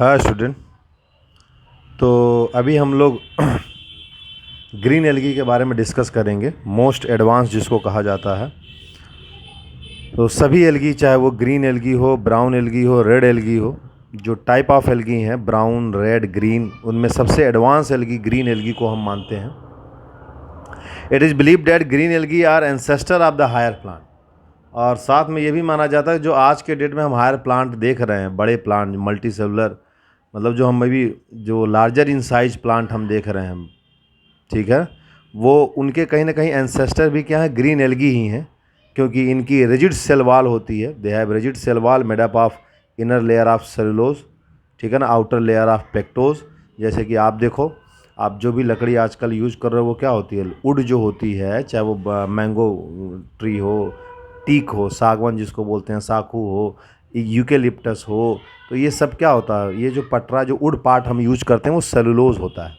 हाँ स्टूडेंट, तो अभी हम लोग ग्रीन एल्गी के बारे में डिस्कस करेंगे, मोस्ट एडवांस जिसको कहा जाता है। तो सभी एल्गी, चाहे वो ग्रीन एल्गी हो, ब्राउन एल्गी हो, रेड एल्गी हो, जो टाइप ऑफ एल्गी हैं ब्राउन, रेड, ग्रीन, उनमें सबसे एडवांस एल्गी ग्रीन एल्गी को हम मानते हैं। It is believe that green algae are ancestor of the higher plant. और साथ में ये भी माना जाता है जो आज के डेट में हम हायर प्लांट देख रहे हैं, बड़े प्लांट, मल्टी सेलुलर, मतलब जो हम अभी जो लार्जर इन साइज प्लांट हम देख रहे हैं, ठीक है, वो उनके कहीं ना कहीं एंसेस्टर भी क्या है, ग्रीन एल्गी ही हैं, क्योंकि इनकी रिजिड सेल वॉल होती है। They have rigid cell wall made up of inner layer of cellulose, ठीक है ना, आउटर लेयर ऑफ पेक्टोज। जैसे कि आप देखो, आप जो भी लकड़ी आजकल यूज़ कर रहे हो वो क्या होती है, वुड जो होती है, चाहे वो मैंगो ट्री हो, टीक हो, सागवान जिसको बोलते हैं, साखू हो, यूकेलिप्टस हो, तो ये सब क्या होता है, ये जो पटरा, जो वुड पार्ट हम यूज करते हैं वो सेलुलोज होता है।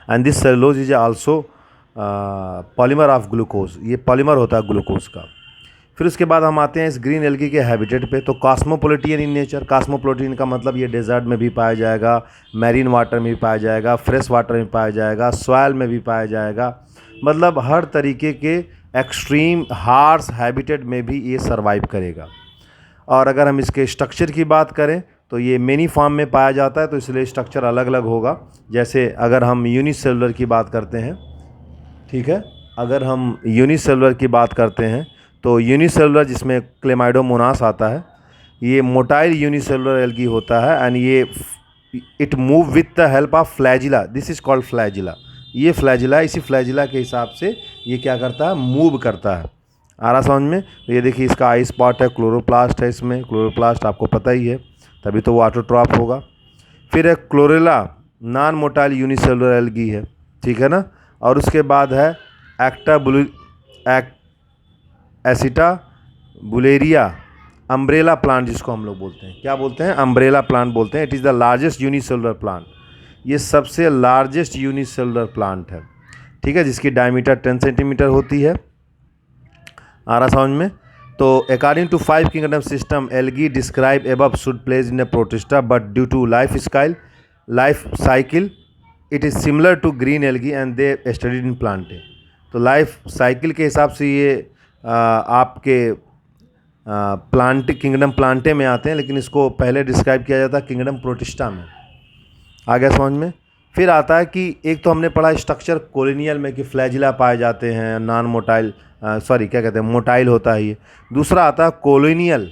And this cellulose is also polymer of glucose, ये पॉलीमर होता है ग्लूकोज का। फिर उसके बाद हम आते हैं इस ग्रीन एल्गी के हैबिटेट पे। तो कॉस्मोपोलिटियन इन नेचर, कॉस्मोपोलिटियन का मतलब ये डेजर्ट में भी पाया जाएगा, मैरीन वाटर में भी पाया जाएगा, फ्रेश वाटर में पाया जाएगा, सॉयल में भी पाया जाएगा, मतलब हर तरीके के एक्सट्रीम हार्श हैबिटेट में भी ये सर्वाइव करेगा। और अगर हम इसके स्ट्रक्चर की बात करें तो ये मेनी फॉर्म में पाया जाता है, तो इसलिए स्ट्रक्चर अलग अलग होगा। जैसे अगर हम यूनिसेलुलर की बात करते हैं, ठीक है, अगर हम यूनिसेलुलर की बात करते हैं तो यूनिसेलुलर जिसमें क्लेमाइडोमोनास आता है, ये मोटाइल यूनिसेलुलर एल्गी होता है। एंड ये it move with the help of flagella, this is called flagella. ये फ्लैजिला, इसी फ्लैजिला के हिसाब से ये क्या करता है, मूव करता है। आ रहा समझ में? तो ये देखिए, इसका आई स्पॉट है, क्लोरोप्लास्ट है, इसमें क्लोरोप्लास्ट आपको पता ही है, तभी तो वो ऑटोट्रॉफ होगा। फिर है chlorella, non motile unicellular algae है, ठीक है ना। और उसके बाद है एसिटा बुलेरिया अम्ब्रेला प्लांट, जिसको हम लोग बोलते हैं, क्या बोलते हैं, अम्ब्रेला प्लांट बोलते हैं। It is the largest unicellular plant, ये सबसे लार्जेस्ट यूनिसेलुलर प्लांट है, ठीक है, जिसकी डायमीटर 10 सेंटीमीटर होती है। आ रहा समझ में? तो according to 5 kingdom system, algae describe above should place in a protista, but due to life cycle it is similar to green algae and they studied in plantae. तो लाइफ साइकिल के हिसाब से ये आपके प्लांट किंगडम प्लांटे में आते हैं, लेकिन इसको पहले डिस्क्राइब किया जाता है किंगडम प्रोटिस्टा में। आ गया समझ में? फिर आता है कि एक तो हमने पढ़ा स्ट्रक्चर कोलोनियल में कि फ्लैजिला पाए जाते हैं, नॉन मोटाइल, सॉरी क्या कहते हैं, मोटाइल होता है ये। दूसरा आता है कोलोनियल।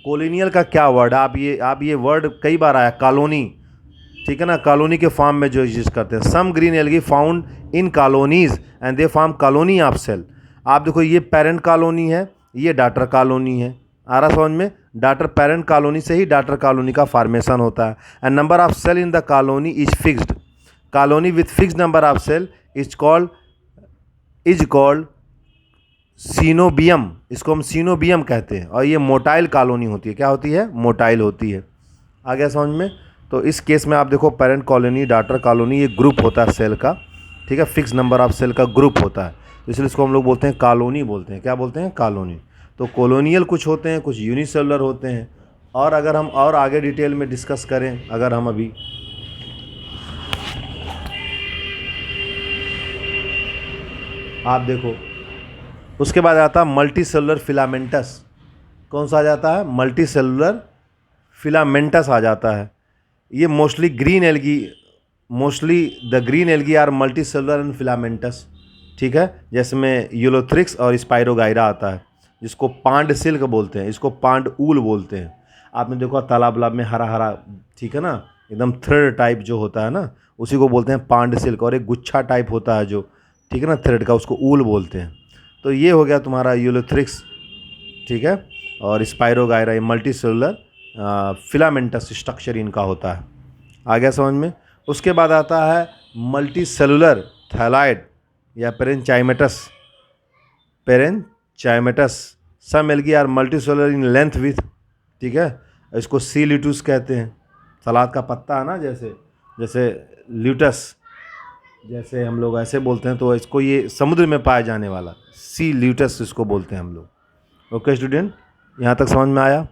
कोलोनियल का क्या वर्ड है, आप ये वर्ड कई बार आया, कॉलोनी, ठीक है ना, कॉलोनी के फॉर्म में जो यूज करते हैं। Some green algae found in colonies and they form colony of cell. आप देखो, ये पेरेंट कॉलोनी है, ये डॉटर कॉलोनी है। आ रहा समझ में? डॉटर पेरेंट कॉलोनी से ही डॉटर कॉलोनी का फॉर्मेशन होता है। And number of cell in the colony is fixed. Colony with fixed number of cell is called coenobium, इसको हम सीनोबियम कहते हैं। और ये मोटाइल कॉलोनी होती है, क्या होती है, मोटाइल होती है। आ गया समझ में? तो इस केस में आप देखो, पेरेंट कॉलोनी, डॉटर कॉलोनी, ये ग्रुप होता है सेल का, ठीक है, फिक्स नंबर ऑफ सेल का ग्रुप होता है, तो इसलिए इसको हम लोग बोलते हैं कॉलोनी बोलते हैं। क्या बोलते हैं, कॉलोनी। तो कॉलोनियल कुछ होते हैं, कुछ यूनिसेलुलर होते हैं। और अगर हम और आगे डिटेल में डिस्कस करें, अगर हम अभी आप देखो, उसके बाद आता है मल्टी सेलुलर फिलामेंटस। कौन सा आ जाता है, मल्टी सेलुलर फिलामेंटस आ जाता है। ये mostly the green algae are multi cellular and filamentous, ठीक है, जैसे में यूलोथ्रिक्स और स्पाइरोगाइरा आता है, जिसको पांड सिल्क बोलते हैं, इसको पांड ऊल बोलते हैं। आपने देखो तालाब वालाब में हरा हरा, ठीक है ना, एकदम थ्रेड टाइप जो होता है ना, उसी को बोलते हैं पांड सिल्क। और एक गुच्छा टाइप होता है जो, ठीक है ना, थ्रेड का, उसको ऊल बोलते हैं। तो ये हो गया तुम्हारा यूलोथ्रिक्स, ठीक है, और स्पाइरोगाइरा, ये मल्टी सेलुलर फिलामेंटस स्ट्रक्चर इनका होता है। आ गया समझ में? उसके बाद आता है मल्टी सेलुलर थैलाइड या parenchymatous. Some algae are multi cellular in length with, ठीक है, इसको सी ल्यूटस कहते हैं। सलाद का पत्ता है ना, जैसे ल्यूटस, जैसे हम लोग ऐसे बोलते हैं, तो इसको ये समुद्र में पाया जाने वाला सी ल्यूटस इसको बोलते हैं हम लोग। ओके स्टूडेंट, यहाँ तक समझ में आया?